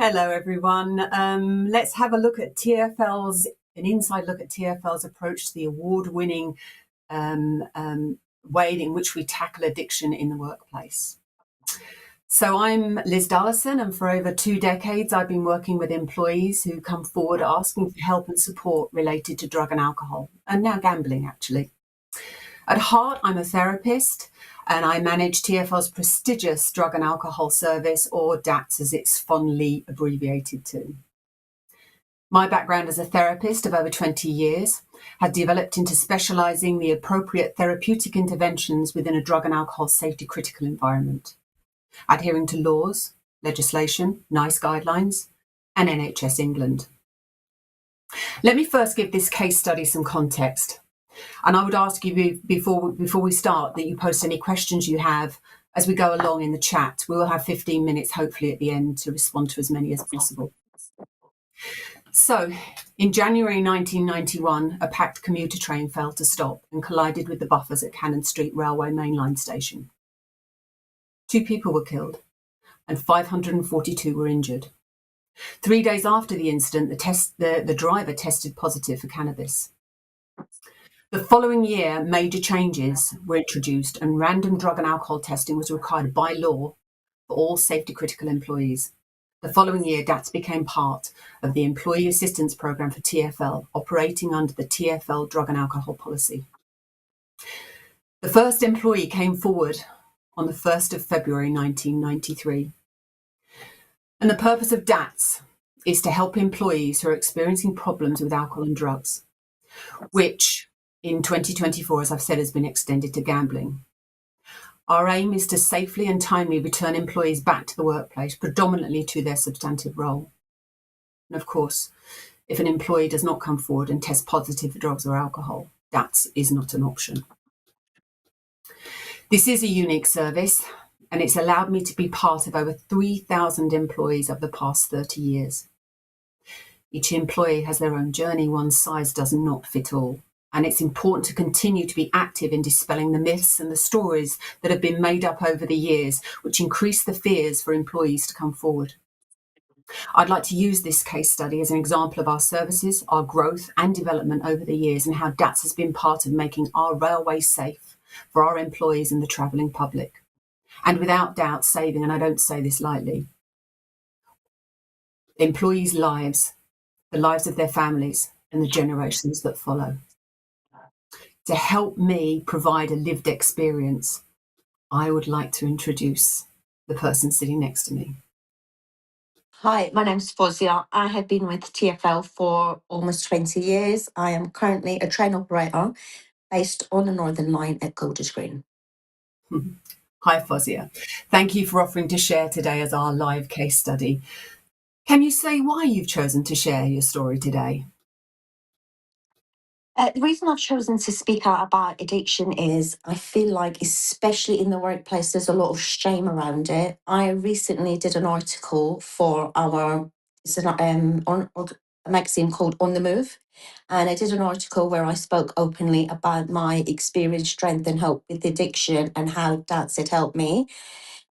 Hello, everyone. Let's have a look at an inside look at TFL's approach to the award-winning way in which we tackle addiction in the workplace. So I'm Liz Darlison, and for over 2 decades, I've been working with employees who come forward asking for help and support related to drug and alcohol, and now gambling, actually. At heart, I'm a therapist, and I manage TFL's prestigious drug and alcohol service, or DATS as it's fondly abbreviated to. My background as a therapist of over 20 years had developed into specialising the appropriate therapeutic interventions within a drug and alcohol safety critical environment, adhering to laws, legislation, NICE guidelines, and NHS England. Let me first give this case study some context. And I would ask you before we start that you post any questions you have as we go along in the chat. We will have 15 minutes, hopefully, at the end to respond to as many as possible. So, in January 1991, a packed commuter train failed to stop and collided with the buffers at Cannon Street Railway mainline station. 2 people were killed and 542 were injured. 3 days after the incident, the driver tested positive for cannabis. The following year, major changes were introduced and random drug and alcohol testing was required by law for all safety critical employees. The following year, DATS became part of the Employee Assistance Programme for TFL, operating under the TFL drug and alcohol policy. The first employee came forward on the 1st of February 1993. And the purpose of DATS is to help employees who are experiencing problems with alcohol and drugs, which in 2024, as I've said, has been extended to gambling. Our aim is to safely and timely return employees back to the workplace, predominantly to their substantive role. And of course, if an employee does not come forward and test positive for drugs or alcohol, that is not an option. This is a unique service, and it's allowed me to be part of over 3,000 employees over the past 30 years. Each employee has their own journey. One size does not fit all. And it's important to continue to be active in dispelling the myths and the stories that have been made up over the years, which increase the fears for employees to come forward. I'd like to use this case study as an example of our services, our growth and development over the years, and how DATS has been part of making our railway safe for our employees and the travelling public. And without doubt saving, and I don't say this lightly, employees' lives, the lives of their families and the generations that follow. To help me provide a lived experience, I would like to introduce the person sitting next to me. Hi, my name's Foziah. I have been with TFL for almost 20 years. I am currently a train operator based on the Northern Line at Golders Green. Hi, Foziah. Thank you for offering to share today as our live case study. Can you say why you've chosen to share your story today? The reason I've chosen to speak out about addiction is I feel like, especially in the workplace, there's a lot of shame around it. I recently did an article for on a magazine called On the Move, and I did an article where I spoke openly about my experience, strength, and hope with addiction and how DATS had helped me.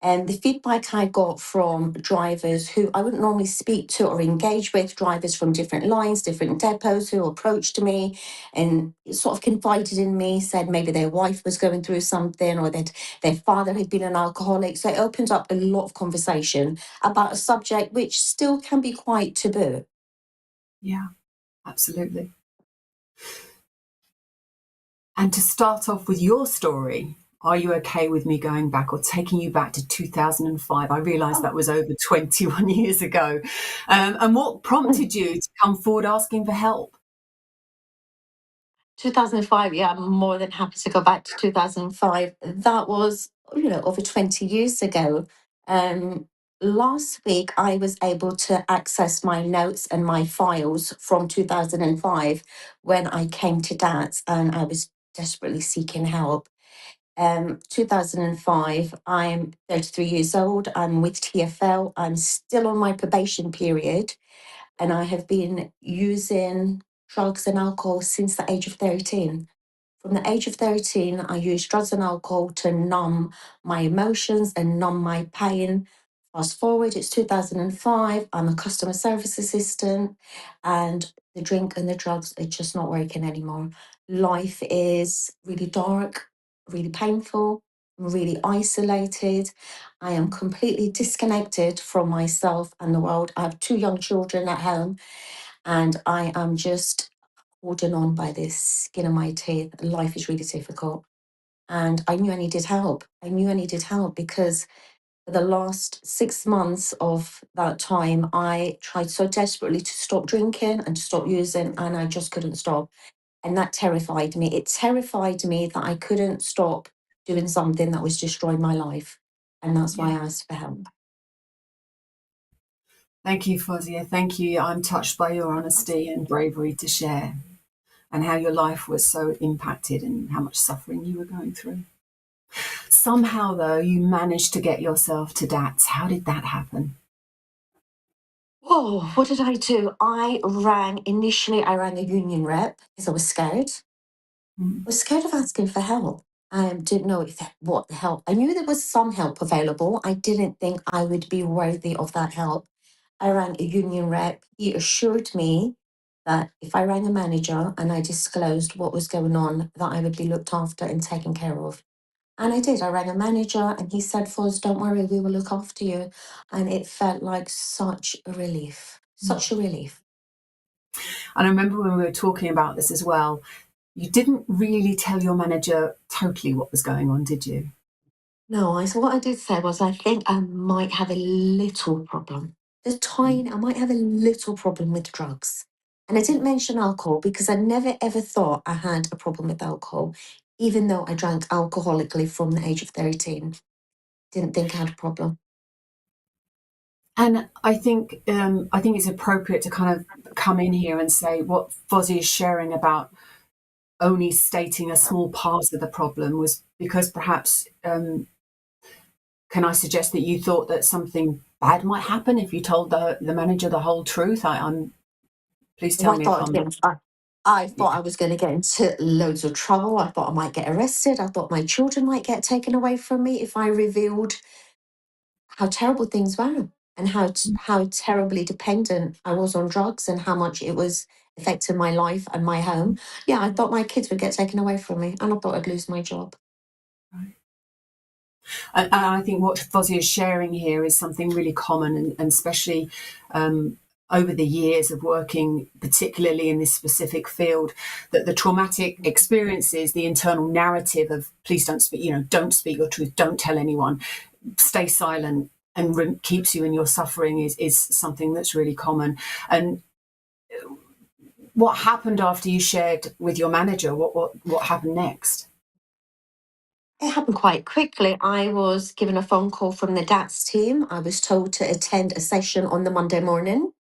And the feedback I got from drivers who I wouldn't normally speak to or engage with, drivers from different lines, different depots who approached me and sort of confided in me, said maybe their wife was going through something or that their father had been an alcoholic. So it opened up a lot of conversation about a subject which still can be quite taboo. Yeah, absolutely. And to start off with your story, are you okay with me going back or taking you back to 2005? I realise that was over 21 years ago. And what prompted you to come forward asking for help? 2005, yeah, I'm more than happy to go back to 2005. That was, over 20 years ago. Last week, I was able to access my notes and my files from 2005 when I came to DATS and I was desperately seeking help. 2005, I'm 33 years old. I'm with TFL. I'm still on my probation period, and I have been using drugs and alcohol since the age of 13. From the age of 13, I used drugs and alcohol to numb my emotions and numb my pain Fast forward, it's 2005. I'm a customer service assistant, and the drink and the drugs are just not working anymore. Life is really dark, really painful, really isolated. I am completely disconnected from myself and the world. I have two young children at home, and I am just holding on by this skin of my teeth. Life is really difficult. And I knew I needed help. I knew I needed help because for the last 6 months of that time, I tried so desperately to stop drinking and to stop using, and I just couldn't stop. And that terrified me. It terrified me that I couldn't stop doing something that was destroying my life. And that's why Yeah. I asked for help. Thank you, Foziah. Thank you. I'm touched by your honesty and bravery to share, and how your life was so impacted and how much suffering you were going through. Somehow, though, you managed to get yourself to DATS. How did that happen? Oh, what did I do? Initially, I rang a union rep because I was scared. Mm. Was scared of asking for help. I didn't know what the help. I knew there was some help available. I didn't think I would be worthy of that help. I rang a union rep. He assured me that if I rang a manager and I disclosed what was going on, that I would be looked after and taken care of. And I did. I rang a manager and he said, Foz, don't worry, we will look after you. And it felt like such a relief. Such a relief. And I remember when we were talking about this as well, you didn't really tell your manager totally what was going on, did you? No, what I did say was I think I might have a little problem. I might have a little problem with drugs. And I didn't mention alcohol because I never ever thought I had a problem with alcohol, even though I drank alcoholically from the age of 13. Didn't think I had a problem. And I think it's appropriate to kind of come in here and say what Foziah is sharing about only stating a small part of the problem was because perhaps, can I suggest that you thought that something bad might happen if you told the manager the whole truth? Please Oh, tell me if I'm I yeah, thought I was going to get into loads of trouble. I thought I might get arrested. I thought my children might get taken away from me if I revealed how terrible things were and how terribly dependent I was on drugs and how much it was affecting my life and my home. Yeah, I thought my kids would get taken away from me and I thought I'd lose my job. right. And I think what Foziah is sharing here is something really common, and especially over the years of working, particularly in this specific field, that the traumatic experiences, the internal narrative of please don't speak, don't speak your truth, don't tell anyone, stay silent, and keeps you in your suffering is something that's really common. And what happened after you shared with your manager? What happened next? It happened quite quickly. I was given a phone call from the DATS team. I was told to attend a session on the Monday morning.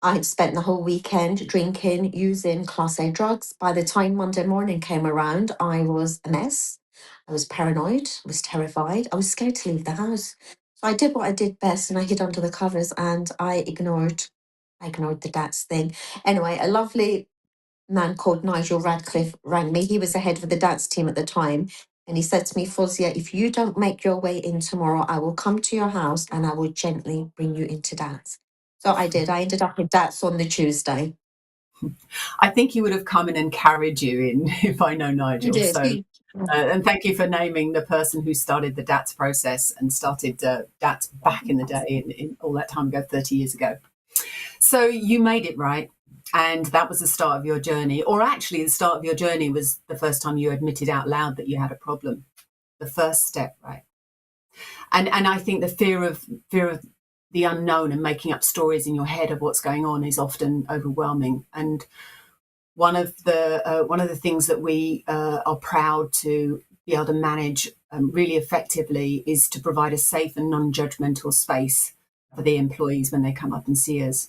I had spent the whole weekend drinking, using Class A drugs. By the time Monday morning came around, I was a mess. I was paranoid, I was terrified, I was scared to leave the house. So I did what I did best and I hid under the covers and I ignored the DATS thing. Anyway, a lovely man called Nigel Radcliffe rang me. He was the head of the DATS team at the time. And he said to me, Foziah, if you don't make your way in tomorrow, I will come to your house and I will gently bring you into DATS. So I did. I ended up with DATS on the Tuesday. I think he would have come in and carried you in if I know You Nigel. did. So, and thank you for naming the person who started the DATS process and started DATS back in the day, in all that time ago, 30 years ago. So you made it, right? And that was the start of your journey. Or actually, the start of your journey was the first time you admitted out loud that you had a problem. The first step, right? And I think the fear of the unknown and making up stories in your head of what's going on is often overwhelming. And one of the things that we are proud to be able to manage really effectively is to provide a safe and non-judgmental space for the employees when they come up and see us.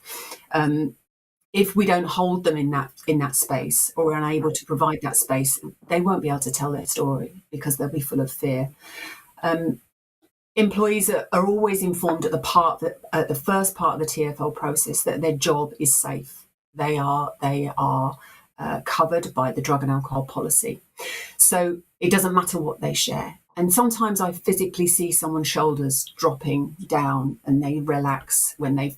If we don't hold them in that space, or we're unable to provide that space, they won't be able to tell their story because they'll be full of fear. Employees are always informed at the first part of the TFL process that their job is safe. They are covered by the drug and alcohol policy. So it doesn't matter what they share. And sometimes I physically see someone's shoulders dropping down and they relax when they've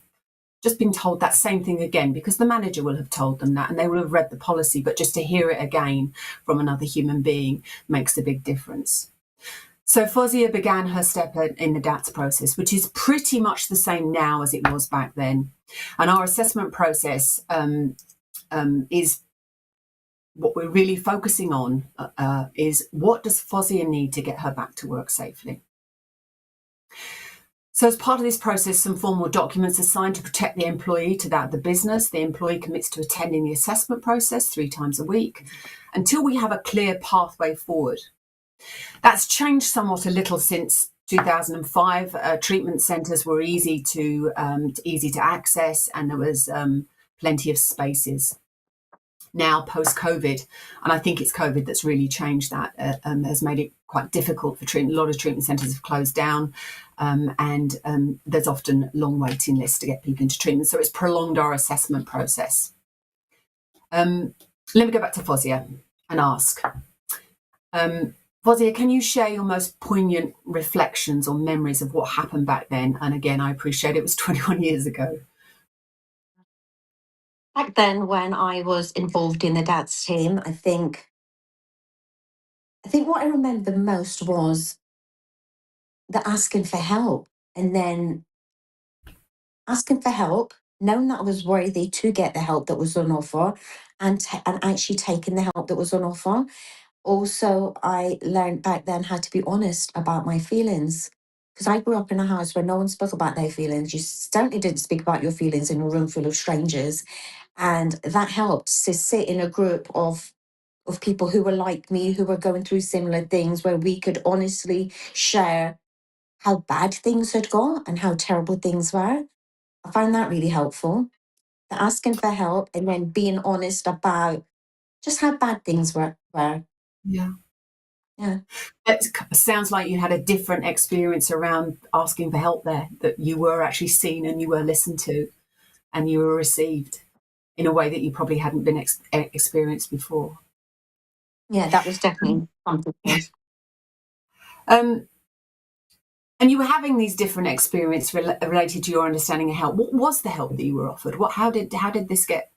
just been told that same thing again, because the manager will have told them that and they will have read the policy, but just to hear it again from another human being makes a big difference. So Foziah began her step in the DATS process, which is pretty much the same now as it was back then. And our assessment process is what we're really focusing on is what does Foziah need to get her back to work safely? So as part of this process, some formal documents are signed to protect the employee to that of the business. The employee commits to attending the assessment process 3 times a week until we have a clear pathway forward. That's changed somewhat a little since 2005. Treatment centres were easy to access, and there was plenty of spaces. Now post-COVID, and I think it's COVID that's really changed that, has made it quite difficult for treatment. A lot of treatment centres have closed down, and there's often long waiting lists to get people into treatment. So it's prolonged our assessment process. Let me go back to Foziah and ask. Foziah, can you share your most poignant reflections or memories of what happened back then? And again, I appreciate it was 21 years ago. Back then, when I was involved in the DADS team, I think what I remember the most was the asking for help, and then asking for help, knowing that I was worthy to get the help that was on offer, and actually taking the help that was on offer. Also, I learned back then how to be honest about my feelings. Because I grew up in a house where no one spoke about their feelings. You certainly didn't speak about your feelings in a room full of strangers. And that helped to sit in a group of people who were like me, who were going through similar things, where we could honestly share how bad things had got and how terrible things were. I found that really helpful. The asking for help and then being honest about just how bad things were. Yeah. Yeah. It sounds like you had a different experience around asking for help there, that you were actually seen and you were listened to and you were received in a way that you probably hadn't been experienced before. Yeah, that was definitely something. And you were having these different experiences related to your understanding of help. What was the help that you were offered? How did this get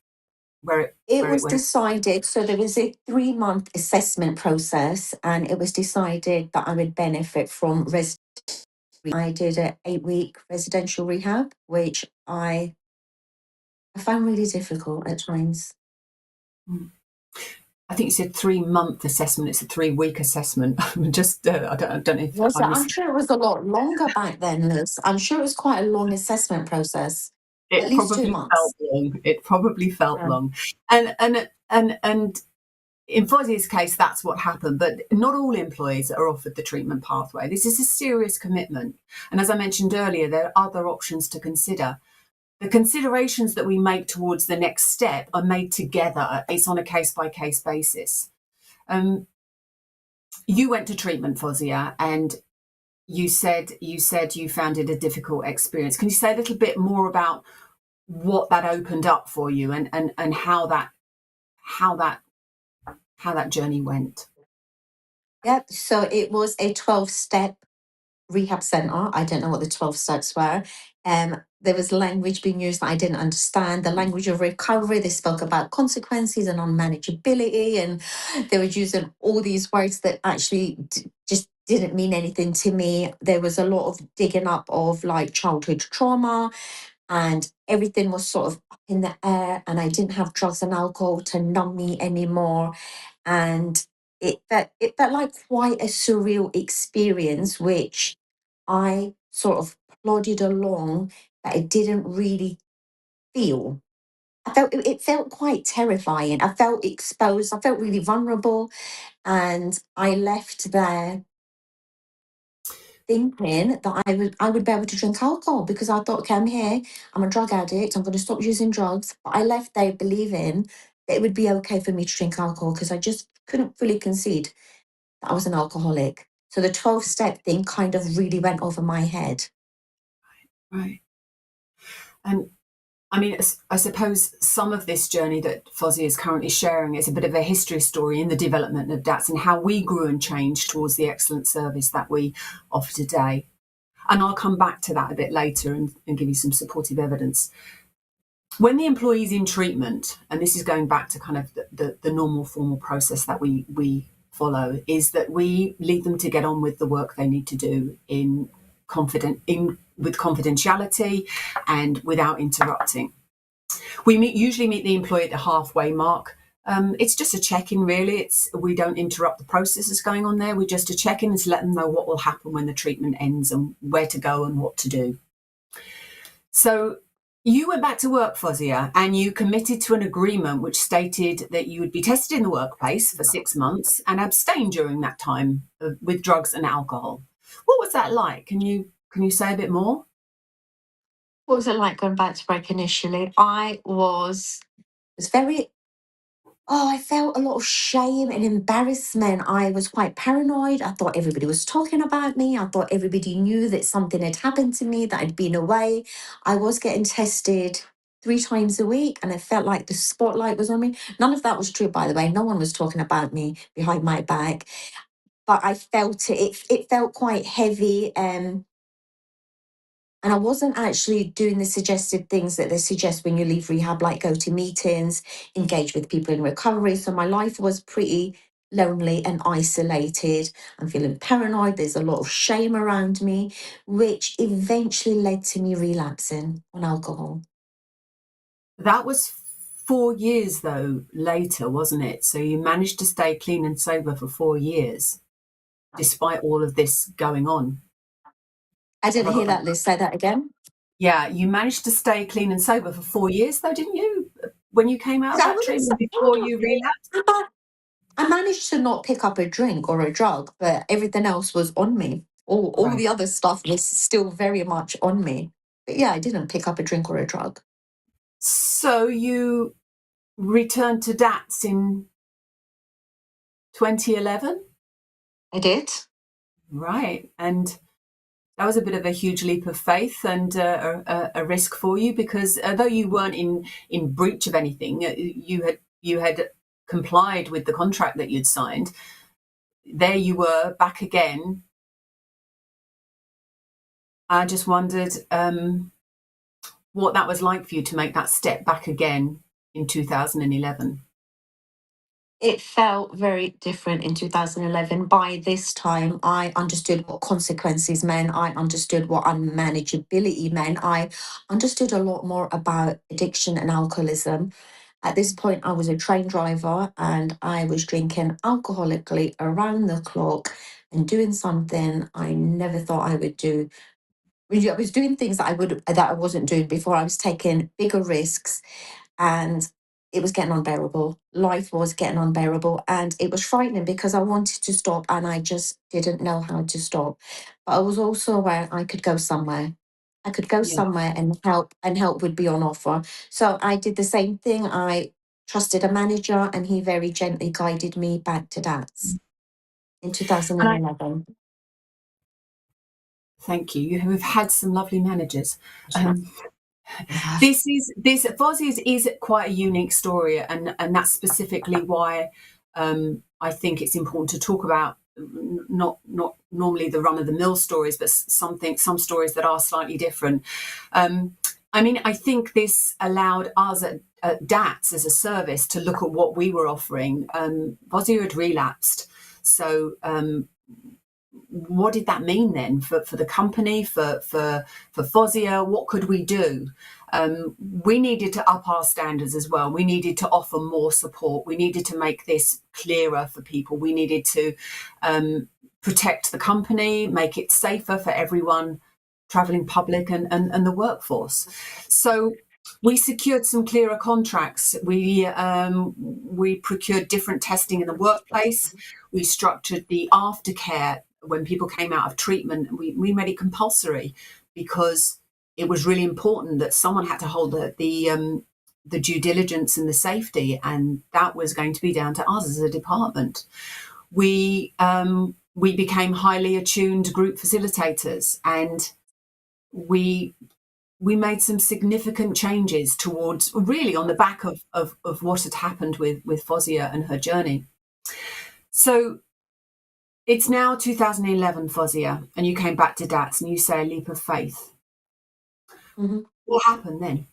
where It it was went? decided, so there was a 3-month assessment process, and it was decided that I would benefit from I did an 8-week residential rehab, which I found really difficult at times. I think you said 3-month assessment. It's a 3-week assessment. Just I don't know if Was I it? missed. I'm sure it was a lot longer back then, Liz. I'm sure it was quite a long assessment process. At It least 2 probably felt months. long. It probably felt Yeah. long, and in Foziah's case, that's what happened. But not all employees are offered the treatment pathway. This is a serious commitment, and as I mentioned earlier, there are other options to consider. The considerations that we make towards the next step are made together. It's on a case-by-case basis. You went to treatment, Foziah, and you said you found it a difficult experience. Can you say a little bit more about what that opened up for you and how that journey went? Yep. So it was a 12-step rehab center. I don't know what the 12 steps were. There was language being used that I didn't understand. The language of recovery, they spoke about consequences and unmanageability, and they were using all these words that actually just didn't mean anything to me. There was a lot of digging up of like childhood trauma, and everything was sort of up in the air, and I didn't have drugs and alcohol to numb me anymore. And it felt like quite a surreal experience, which I sort of plodded along, but I didn't really feel. It felt quite terrifying. I felt exposed. I felt really vulnerable, and I left there thinking that I would be able to drink alcohol, because I thought, okay, I'm here. I'm a drug addict. I'm going to stop using drugs. But I left there believing that it would be okay for me to drink alcohol, because I just couldn't fully concede that I was an alcoholic. So the 12-step thing kind of really went over my head. Right. And I mean, I suppose some of this journey that Foziah is currently sharing is a bit of a history story in the development of DATS and how we grew and changed towards the excellent service that we offer today. And I'll come back to that a bit later and give you some supportive evidence. When the employee's in treatment, and this is going back to kind of the normal formal process that we follow, is that we lead them to get on with the work they need to do with confidentiality and without interrupting. We usually meet the employee at the halfway mark. It's just a check-in, really. We don't interrupt the processes going on there. We just a check-in and to let them know what will happen when the treatment ends and where to go and what to do. So you went back to work, Foziah, and you committed to an agreement which stated that you would be tested in the workplace for 6 months and abstain during that time with drugs and alcohol. What was that like? Can you say a bit more? What was it like going back to work initially? I was very, I felt a lot of shame and embarrassment. I was quite paranoid. I thought everybody was talking about me. I thought everybody knew that something had happened to me, that I'd been away. I was getting tested 3 times a week and I felt like the spotlight was on me. None of that was true, by the way. No one was talking about me behind my back, but I felt it. It felt quite heavy. And I wasn't actually doing the suggested things that they suggest when you leave rehab, like go to meetings, engage with people in recovery. So my life was pretty lonely and isolated. I'm feeling paranoid. There's a lot of shame around me, which eventually led to me relapsing on alcohol. That was 4 years, though, later, wasn't it? So you managed to stay clean and sober for 4 years, despite all of this going on. I Have didn't I hear got that? that, Liz. Say that again. Yeah, you managed to stay clean and sober for 4 years, though, didn't you? When you came out of I that wouldn't treatment say. before you relapsed? I managed to not pick up a drink or a drug, but everything else was on me. All Right. the other stuff was still very much on me. But yeah, I didn't pick up a drink or a drug. So you returned to DATS in 2011? I did. Right. And that was a bit of a huge leap of faith and a risk for you because although you weren't in breach of anything, you had complied with the contract that you'd signed. There you were back again. I just wondered what that was like for you to make that step back again in 2011. It felt very different in 2011. By this time, I understood what consequences meant. I understood what unmanageability meant. I understood a lot more about addiction and alcoholism. At this point, I was a train driver and I was drinking alcoholically around the clock and doing something I never thought I would do. I was doing things that I wasn't doing before. I was taking bigger risks and it was getting unbearable. Life was getting unbearable and it was frightening because I wanted to stop and I just didn't know how to stop. But I was also aware I could go somewhere. I could go Yeah. somewhere and help would be on offer. So I did the same thing. I trusted a manager and he very gently guided me back to DATS in And I 2011. thank you. You have had some lovely managers. Yeah. Um, this Fozzie's is quite a unique story, and that's specifically why I think it's important to talk about not normally the run of the mill stories, but some stories that are slightly different. I mean, I think this allowed us at DATS as a service to look at what we were offering. Foziah had relapsed, so what did that mean then for the company, for Foziah? What could we do? We needed to up our standards as well. We needed to offer more support. We needed to make this clearer for people. We needed to protect the company, make it safer for everyone travelling public and the workforce. So we secured some clearer contracts. We procured different testing in the workplace. We structured the aftercare when people came out of treatment. We made it compulsory because it was really important that someone had to hold the due diligence and the safety, and that was going to be down to us as a department. We became highly attuned group facilitators, and we we made some significant changes towards, really on the back of what had happened with Foziah and her journey. So it's now 2011, Foziah, and you came back to DATS and you say a leap of faith. Mm-hmm. What happened then?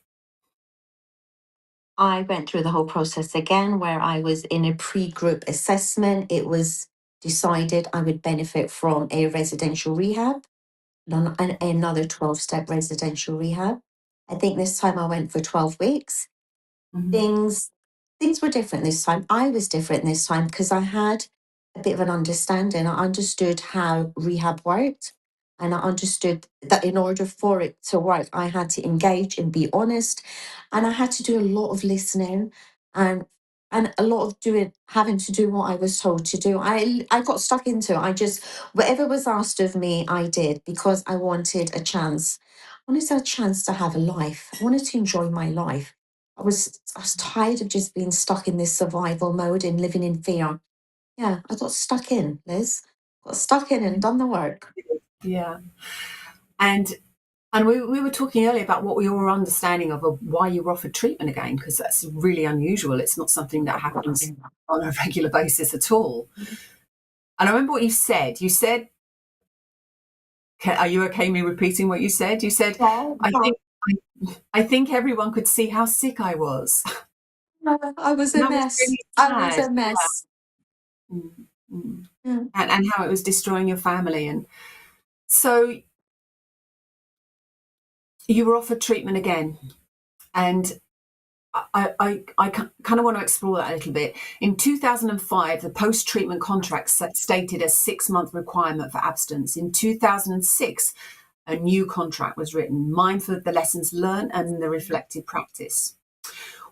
I went through the whole process again where I was in a pre-group assessment. It was decided I would benefit from a residential rehab, another 12-step residential rehab. I think this time I went for 12 weeks. Mm-hmm. Things were different this time. I was different this time because I had a bit of an understanding. I understood how rehab worked, and I understood that in order for it to work, I had to engage and be honest, and I had to do a lot of listening and a lot of having to do what I was told to do. I got stuck into it. I just whatever was asked of me, I did because I wanted a chance. I wanted a chance to have a life. I wanted to enjoy my life. I was tired of just being stuck in this survival mode and living in fear. Yeah, I got stuck in, Liz. Got stuck in and done the work. Yeah. And we were talking earlier about what your understanding of why you were offered treatment again, because that's really unusual. It's not something that happens on a regular basis at all. And I remember what you said. You said, are you okay me repeating what you said? You said, I think everyone could see how sick I was. I was And a that was mess. really I was sad. a mess. Mm, mm. Yeah. And how it was destroying your family. And so you were offered treatment again. And I kind of want to explore that a little bit. In 2005, the post-treatment contract stated a 6-month requirement for abstinence. In 2006, a new contract was written, mindful of the lessons learned and the reflected practice.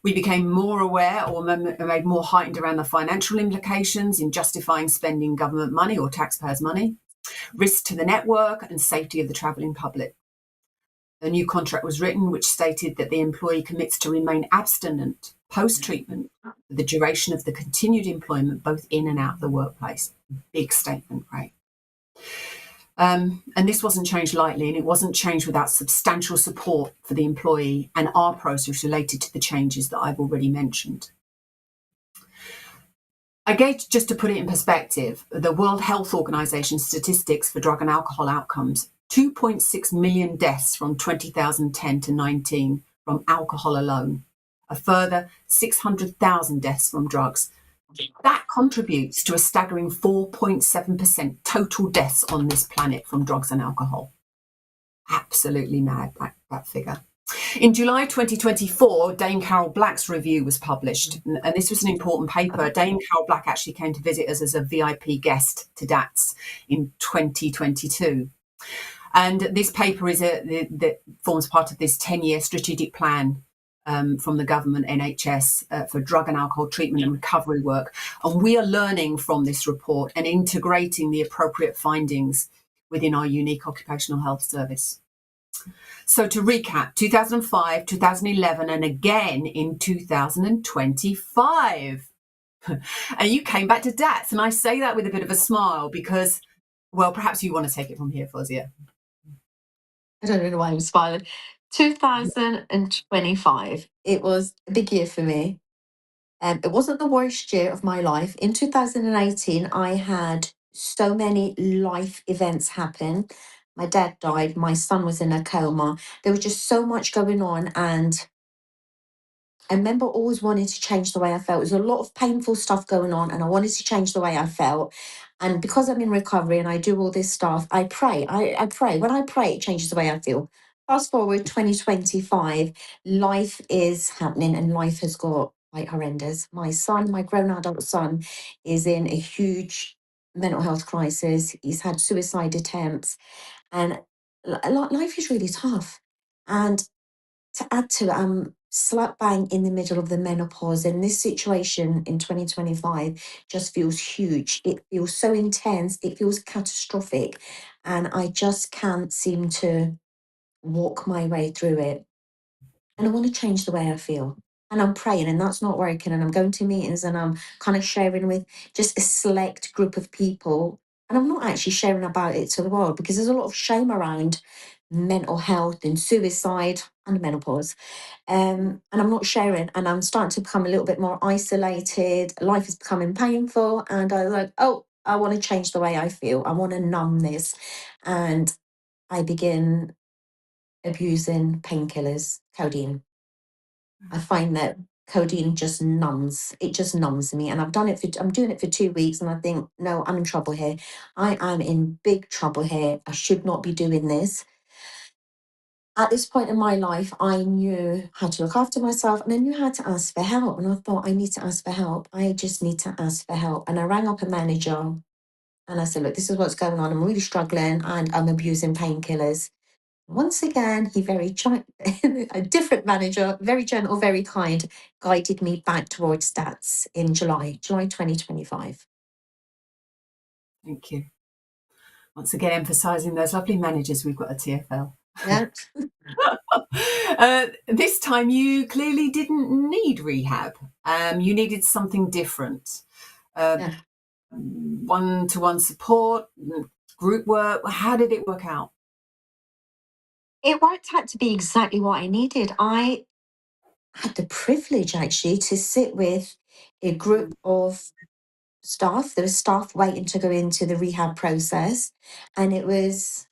We became more aware or made more heightened around the financial implications in justifying spending government money or taxpayers' money, risk to the network and safety of the travelling public. A new contract was written which stated that the employee commits to remain abstinent post-treatment for the duration of the continued employment, both in and out of the workplace. Big statement, right? And this wasn't changed lightly, and it wasn't changed without substantial support for the employee and our process related to the changes that I've already mentioned. Again, just to put it in perspective, the World Health Organization statistics for drug and alcohol outcomes, 2.6 million deaths from 2010 to 19 from alcohol alone, a further 600,000 deaths from drugs. That contributes to a staggering 4.7% total deaths on this planet from drugs and alcohol. Absolutely mad, that figure. In July 2024, Dame Carol Black's review was published, and this was an important paper. Dame Carol Black actually came to visit us as a VIP guest to DATS in 2022. And this paper that forms part of this 10-year strategic plan from the government NHS for drug and alcohol treatment and recovery work. And we are learning from this report and integrating the appropriate findings within our unique occupational health service. So to recap, 2005, 2011, and again in 2025. And you came back to DATS. And I say that with a bit of a smile because, well, perhaps you want to take it from here, Foziah. I don't know why I'm smiling. 2025. It was a big year for me. It wasn't the worst year of my life. In 2018, I had so many life events happen. My dad died. My son was in a coma. There was just so much going on. And I remember always wanting to change the way I felt. There's a lot of painful stuff going on, and I wanted to change the way I felt. And because I'm in recovery and I do all this stuff, I pray. I pray. When I pray, it changes the way I feel. Fast forward 2025, life is happening and life has got quite horrendous. My son, my grown adult son, is in a huge mental health crisis. He's had suicide attempts, and life is really tough. And to add to it, I'm slap bang in the middle of the menopause, and this situation in 2025 just feels huge. It feels so intense, it feels catastrophic, and I just can't seem to walk my way through it. And I want to change the way I feel. And I'm praying, and that's not working. And I'm going to meetings and I'm kind of sharing with just a select group of people. And I'm not actually sharing about it to the world because there's a lot of shame around mental health and suicide and menopause. And I'm not sharing, and I'm starting to become a little bit more isolated. Life is becoming painful, and I was like, oh, I want to change the way I feel. I want to numb this. And I begin abusing painkillers, codeine. I find that codeine just numbs, it just numbs me. And I'm doing it for 2 weeks, and I think, no, I'm in trouble here. I am in big trouble here. I should not be doing this. At this point in my life, I knew how to look after myself, and I knew how to ask for help. And I thought, I need to ask for help. I just need to ask for help. And I rang up a manager and I said, look, this is what's going on. I'm really struggling and I'm abusing painkillers. Once again, a different manager, very gentle, very kind, guided me back towards stats in July 2025. Thank you. Once again, emphasising those lovely managers we've got at TFL. Yeah. This time you clearly didn't need rehab. You needed something different. Yeah. One-to-one support, group work. How did it work out? It worked out to be exactly what I needed. I had the privilege actually to sit with a group of staff. There was staff waiting to go into the rehab process, and it was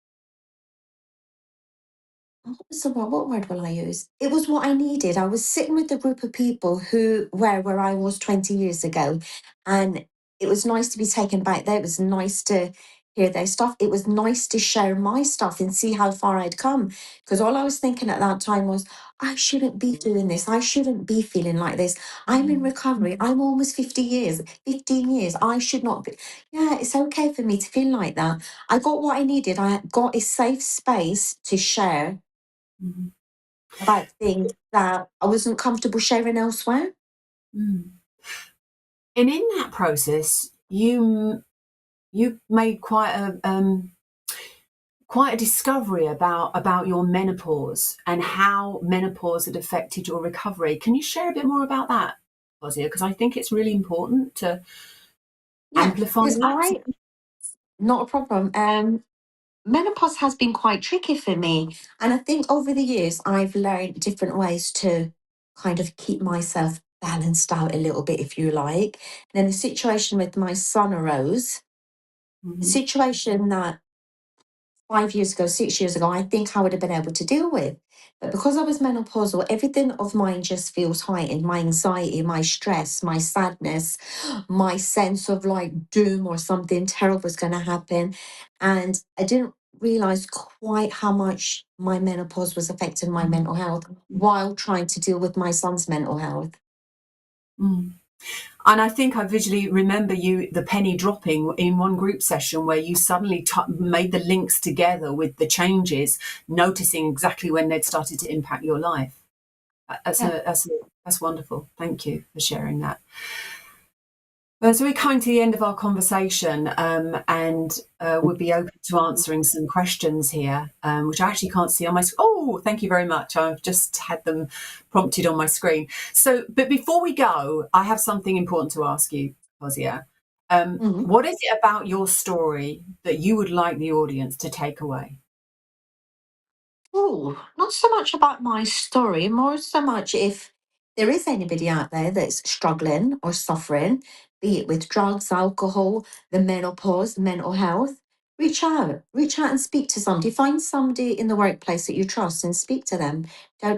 what word will I use? It was what I needed. I was sitting with a group of people who were where I was 20 years ago, and it was nice to be taken back there. It was nice to hear their stuff. It was nice to share my stuff and see how far I'd come. Because all I was thinking at that time was, I shouldn't be doing this. I shouldn't be feeling like this. I'm in recovery. I'm almost 50 years, 15 years. I should not be. Yeah, it's okay for me to feel like that. I got what I needed. I got a safe space to share Mm. about things that I wasn't comfortable sharing elsewhere. Mm. And in that process, you made quite a discovery about your menopause and how menopause had affected your recovery. Can you share a bit more about that, Foziah? Because I think it's really important to Yeah, amplify because that. not a problem. Menopause has been quite tricky for me. And I think over the years, I've learned different ways to kind of keep myself balanced out a little bit, if you like. And then the situation with my son arose, a Mhm. situation that 5 years ago, 6 years ago, I think I would have been able to deal with. But because I was menopausal, everything of mine just feels heightened. My anxiety, my stress, my sadness, my sense of like doom or something terrible was going to happen. And I didn't realize quite how much my menopause was affecting my mental health while trying to deal with my son's mental health. Mm. And I think I visually remember the penny dropping in one group session where you suddenly made the links together with the changes, noticing exactly when they'd started to impact your life. Yeah. That's wonderful. Thank you for sharing that. So we're coming to the end of our conversation, and we'll be open to answering some questions here, which I actually can't see on my screen. Oh, thank you very much. I've just had them prompted on my screen. So, but before we go, I have something important to ask you, Foziah. Mhm. What is it about your story that you would like the audience to take away? Oh, not so much about my story, more so much if there is anybody out there that's struggling or suffering, be it with drugs, alcohol, the menopause, mental health, reach out and speak to somebody. Find somebody in the workplace that you trust and speak to them.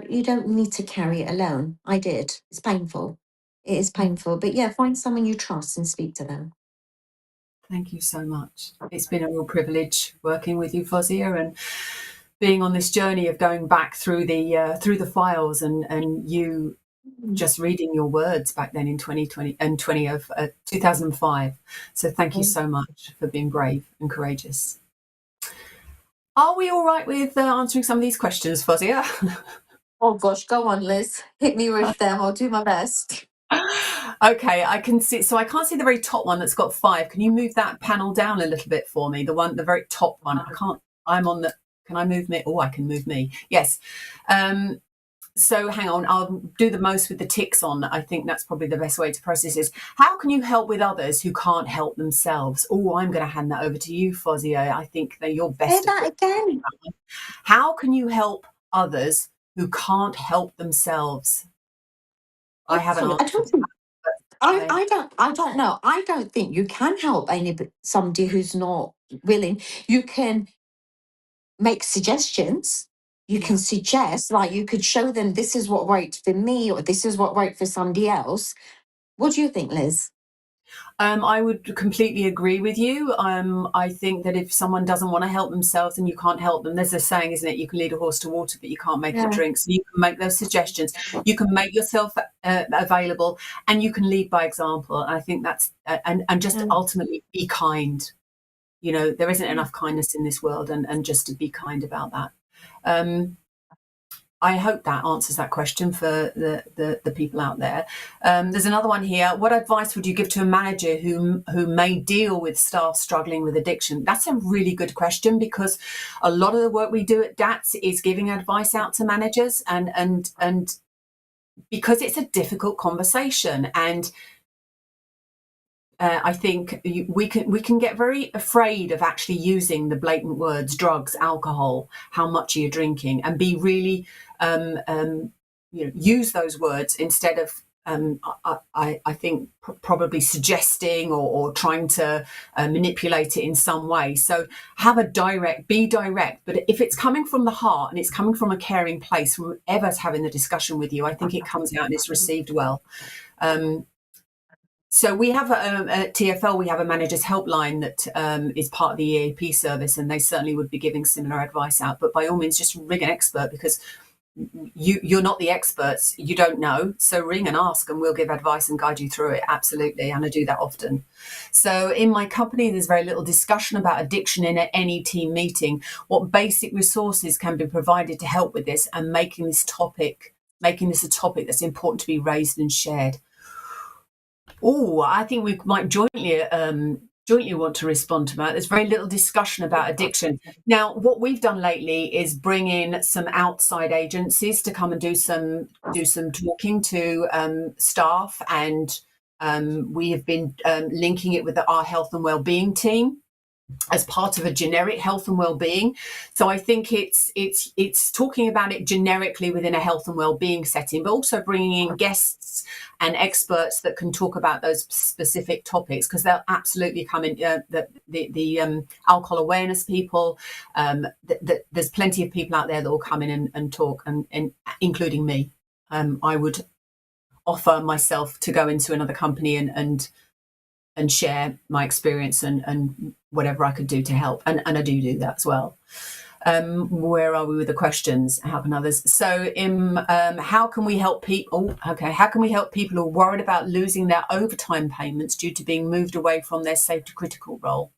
You don't need to carry it alone. I did. It's painful. It is painful. But yeah, find someone you trust and speak to them. Thank you so much. It's been a real privilege working with you, Foziah, and being on this journey of going back through the files and you just reading your words back then in 2020 and 2005. So thank you Mm. so much for being brave and courageous. Are we all right with answering some of these questions, Foziah? Oh gosh, go on, Liz. Hit me with them. I'll do my best. Okay, I can see. So I can't see the very top one that's got 5. Can you move that panel down a little bit for me? The very top one. I can't. I'm on the. Can I move me? Oh, I can move me. Yes. So hang on, I'll do the most with the ticks on. I think that's probably the best way to process this. How can you help with others who can't help themselves? Oh, I'm going to hand that over to you, Foziah. I think that you're Say best that equipped. again. How can you help others who can't help themselves? I have an Sorry, I answer don't to think. that. I don't know. I don't think you can help somebody who's not willing. You can make suggestions. You can Yeah. suggest, like you could show them this is what worked for me or this is what worked for somebody else. What do you think, Liz? I would completely agree with you. I think that if someone doesn't want to help themselves and you can't help them, there's a saying, isn't it? You can lead a horse to water, but you can't make it Yeah. drink. So you can make those suggestions. You can make yourself available, and you can lead by example. And I think that's and just ultimately be kind. You know, there isn't enough kindness in this world, and just to be kind about that. I hope that answers that question for the people out there. There's another one here. What advice would you give to a manager who may deal with staff struggling with addiction? That's a really good question, because a lot of the work we do at DATS is giving advice out to managers, and because it's a difficult conversation, and I think we can get very afraid of actually using the blatant words drugs, alcohol, how much are you drinking, and be really use those words instead of I think probably suggesting or trying to manipulate it in some way. So be direct, but if it's coming from the heart and it's coming from a caring place, from whoever's having the discussion with you, I think it comes out and it's received well. So we have at TFL, we have a managers helpline that is part of the EAP service, and they certainly would be giving similar advice out. But by all means, just ring an expert, because you're not the experts. You don't know. So ring and ask, and we'll give advice and guide you through it. Absolutely. And I do that often. So in my company, there's very little discussion about addiction in any team meeting. What basic resources can be provided to help with this, and making this a topic that's important to be raised and shared? Oh, I think we might jointly want to respond to that. There's very little discussion about addiction. Now, what we've done lately is bring in some outside agencies to come and do some talking to staff, and we have been linking it with our health and wellbeing team as part of a generic health and well-being. So I think it's talking about it generically within a health and well-being setting, but also bringing in guests and experts that can talk about those specific topics, because they'll absolutely come in. The alcohol awareness people, there's plenty of people out there that will come in and talk, and including me. I would offer myself to go into another company and share my experience and whatever I could do to help. And I do that as well. Where are we with the questions? How can others? So, how can we help people? Okay, how can we help people who are worried about losing their overtime payments due to being moved away from their safety critical role?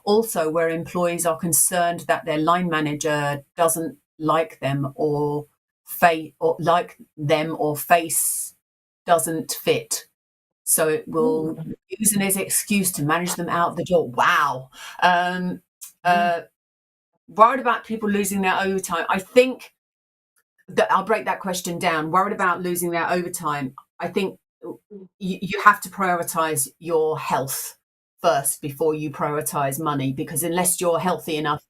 Also, where employees are concerned that their line manager doesn't like them or face doesn't fit, so it will use it as an excuse to manage them out the door. Wow. Worried about people losing their overtime. I think that I'll break that question down. Worried about losing their overtime. I think you have to prioritize your health first before you prioritize money, because unless you're healthy enough,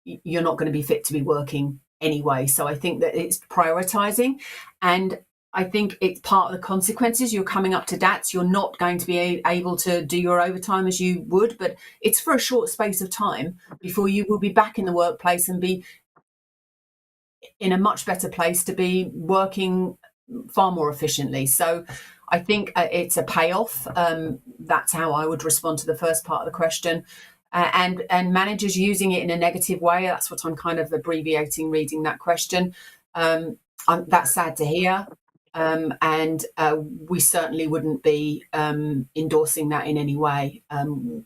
you're not going to be fit to be working anyway. So I think that it's prioritizing, and I think it's part of the consequences. You're coming up to DATS. You're not going to be able to do your overtime as you would, but it's for a short space of time before you will be back in the workplace and be in a much better place to be working far more efficiently. So I think it's a payoff. That's how I would respond to the first part of the question. And managers using it in a negative way, that's what I'm kind of abbreviating reading that question. That's sad to hear. And we certainly wouldn't be endorsing that in any way. And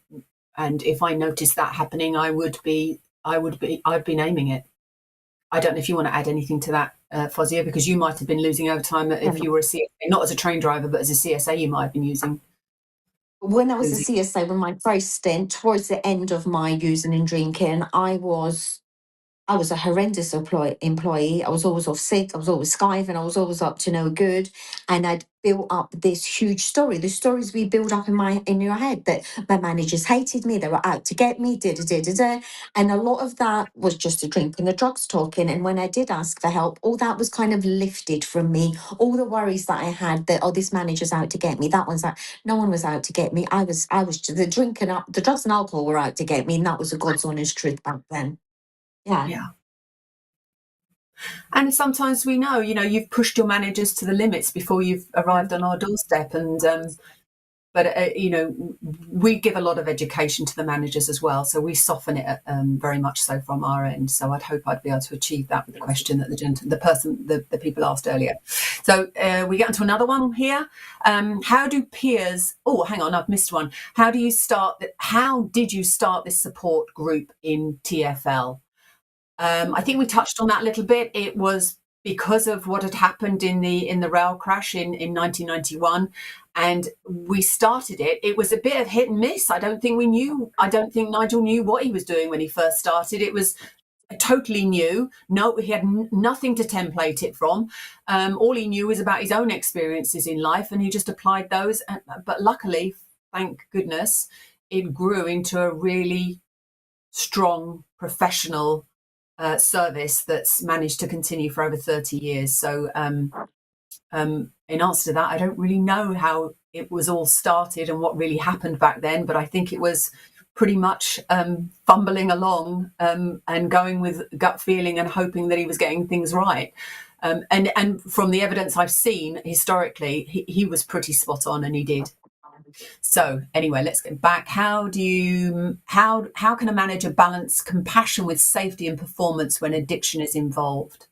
if I noticed that happening, I'd be naming it. I don't know if you want to add anything to that, Foziah, because you might have been losing overtime if you were a CSA, not as a train driver, but as a CSA, you might have been using. When I was a CSA, when my first stint, towards the end of my using and drinking, I was I was a horrendous employee. I was always off sick. I was always skiving. I was always up to no good. And I'd built up this huge story. The stories we build up in your head, that my managers hated me. They were out to get me. Da da da da da. And a lot of that was just the drink and the drugs talking. And when I did ask for help, all that was kind of lifted from me. All the worries that I had, that this manager's out to get me. That one's like, no one was out to get me. I was the the drugs and alcohol were out to get me, and that was a God's honest truth back then. Yeah. Yeah. And sometimes we know, you've pushed your managers to the limits before you've arrived on our doorstep. And, we give a lot of education to the managers as well. So we soften it very much so from our end. So I'd be able to achieve that with the question that the people asked earlier. So we get into another one here. How do peers, oh, hang on, I've missed one. How did you start this support group in TFL? I think we touched on that a little bit. It was because of what had happened in the rail crash in 1991, and we started it. It was a bit of hit and miss. I don't think Nigel knew what he was doing when he first started. It was totally new. No, he had nothing to template it from. All he knew was about his own experiences in life, and he just applied those. But luckily, thank goodness, it grew into a really strong professional service that's managed to continue for over 30 years. So in answer to that, I don't really know how it was all started and what really happened back then, but I think it was pretty much fumbling along and going with gut feeling and hoping that he was getting things right. And from the evidence I've seen historically, he was pretty spot on, and he did. So anyway, let's get back. How can a manager balance compassion with safety and performance when addiction is involved?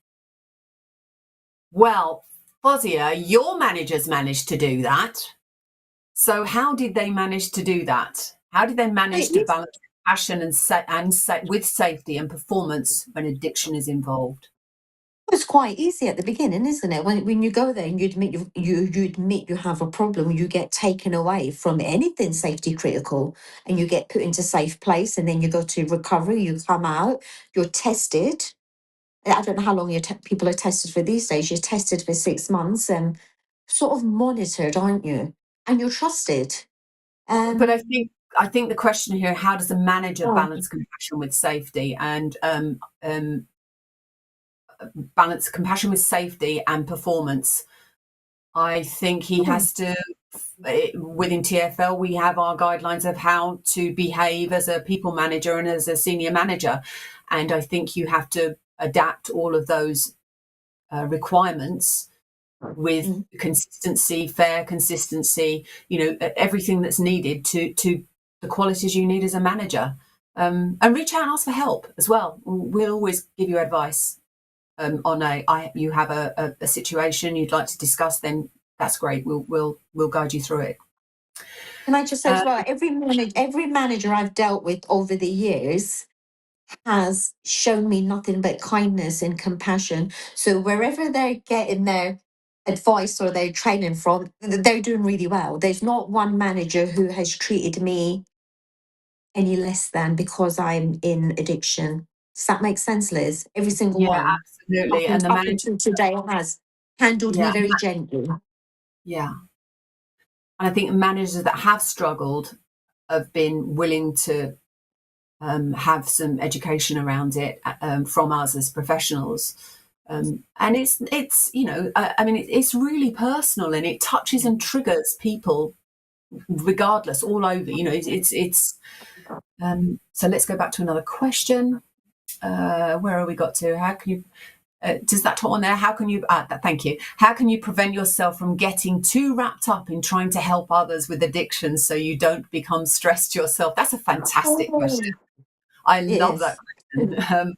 Well, Foziah, your managers managed to do that. So how did they manage to do that? How did they manage to balance compassion with safety and performance when addiction is involved? It's quite easy at the beginning, isn't it? When you go there and you admit you have a problem, you get taken away from anything safety critical, and you get put into safe place, and then you go to recovery. You come out, you're tested. I don't know how long people are tested for these days. You're tested for 6 months and sort of monitored, aren't you? And you're trusted. But I think the question here: how does a manager balance compassion with safety and balance compassion with safety and performance? I think he has to, within TFL, we have our guidelines of how to behave as a people manager and as a senior manager. And I think you have to adapt all of those requirements with consistency, fair consistency, everything that's needed to the qualities you need as a manager. And reach out and ask for help as well. We'll always give you advice. You have a situation you'd like to discuss, then that's great. We'll guide you through it. Can I just say as well, every manager I've dealt with over the years has shown me nothing but kindness and compassion. So wherever they're getting their advice or their training from, they're doing really well. There's not one manager who has treated me any less than because I'm in addiction. Does that make sense, Liz? Every single Yeah, one. absolutely. And the Up manager, until today has handled me yeah, very gently. yeah. And I think managers that have struggled have been willing to have some education around it from us as professionals. And it's it's really personal, and it touches and triggers people regardless all over. So let's go back to another question. Where are we got to? How can you does that talk on there? How can you thank you. How can you prevent yourself from getting too wrapped up in trying to help others with addiction so you don't become stressed yourself? That's a fantastic question. I love that question.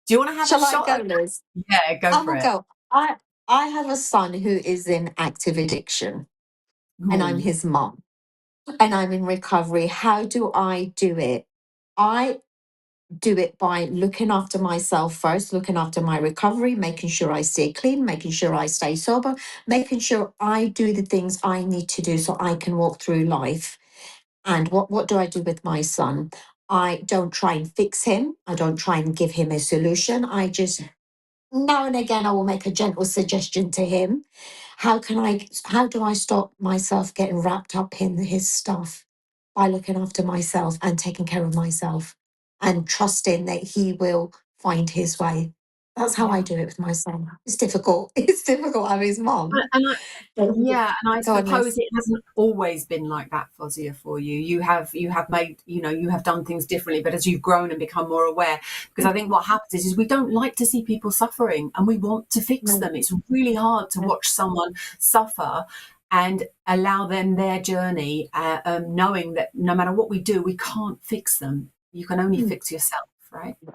Do you want to have Shall a I shot go, at that? Liz? Yeah, go I for will it. go. I have a son who is in active addiction, and I'm Ooh. his mum, and I'm in recovery. How do I do it? I do it by looking after myself first, looking after my recovery, making sure I stay clean, making sure I stay sober, making sure I do the things I need to do so I can walk through life. And what do I do with my son? I don't try and fix him. I don't try and give him a solution. I just, now and again, I will make a gentle suggestion to him. How do I stop myself getting wrapped up in his stuff? By looking after myself and taking care of myself and trusting that he will find his way. That's how I do it with my son. It's difficult. It's difficult. I'm his mom. And yeah, and I Go on, suppose Liz. it hasn't always been like that, Foziah, for you. You have made, you have done things differently, but as you've grown and become more aware, because I think what happens is we don't like to see people suffering and we want to fix No, them. It's really hard to no, watch someone suffer and allow them their journey, knowing that no matter what we do, we can't fix them. You can only mm. fix yourself, right? Yeah,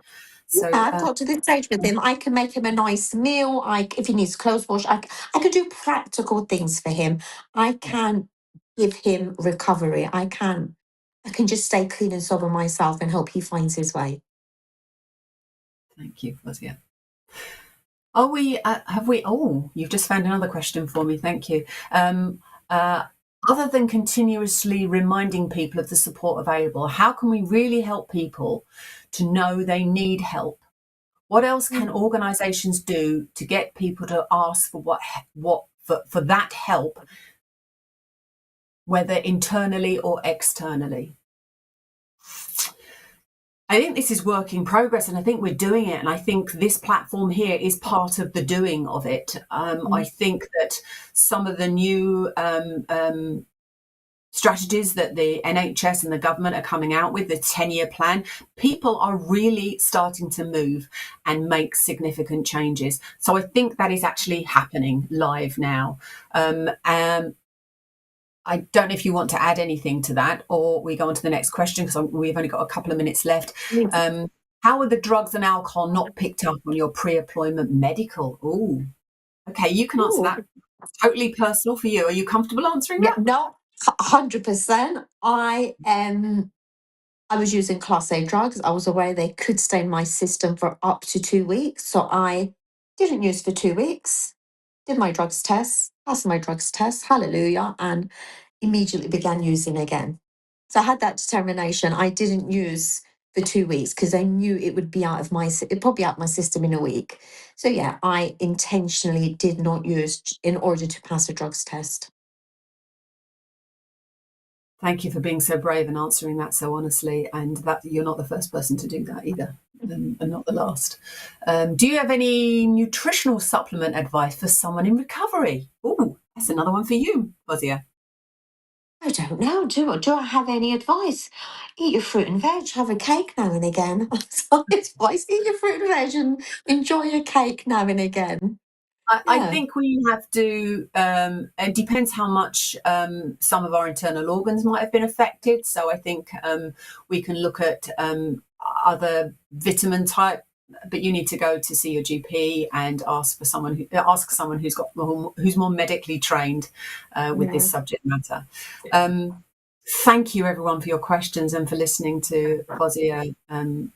So, I've got to this stage with him. I can make him a nice meal. If he needs clothes wash, I can do practical things for him. I yeah, can give him recovery. I can just stay clean and sober myself and hope he finds his way. thank you, Foziah. Are we, have we, oh, you've just found another question for me. Thank you. Uh, other than continuously reminding people of the support available, how can we really help people to know they need help? What else can organisations do to get people to ask for for that help, whether internally or externally? I think this is work in progress, and I think we're doing it. And I think this platform here is part of the doing of it. I think that some of the new strategies that the NHS and the government are coming out with, the 10-year plan, people are really starting to move and make significant changes. So I think that is actually happening live now. I don't know if you want to add anything to that, or we go on to the next question because we've only got a couple of minutes left. How are the drugs and alcohol not picked up on your pre-employment medical? Oh, okay, you can answer that. Totally personal for you. Are you comfortable answering Yeah, that? no, 100%. I was using Class A drugs. I was aware they could stay in my system for up to 2 weeks. So I didn't use for 2 weeks, did my drugs test, passed my drugs test, hallelujah, and immediately began using again. So I had that determination. I didn't use for 2 weeks because I knew it would be it'd probably out of my system in a week. So yeah, I intentionally did not use in order to pass a drugs test. Thank you for being so brave and answering that so honestly, and that you're not the first person to do that either, and not the last. Do you have any nutritional supplement advice for someone in recovery? Oh, that's another one for you, Foziah. I don't know. Do I have any advice? Eat your fruit and veg. Have a cake now and again. That's my advice. Eat your fruit and veg and enjoy your cake now and again. I Yeah. think we have to, it depends how much some of our internal organs might have been affected. So I think we can look at other vitamin type, but you need to go to see your GP and ask someone who's more medically trained with Yeah. this subject matter. Thank you everyone for your questions and for listening to Foziah and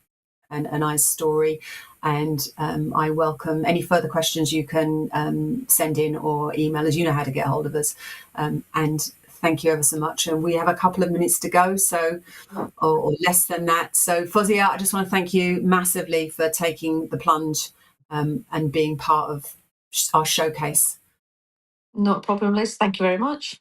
I's story. And I welcome any further questions you can send in or email us. You know how to get hold of us. And thank you ever so much. And we have a couple of minutes to go, so or less than that. So Foziah, I just want to thank you massively for taking the plunge and being part of our showcase. Not a problem, Liz. Thank you very much.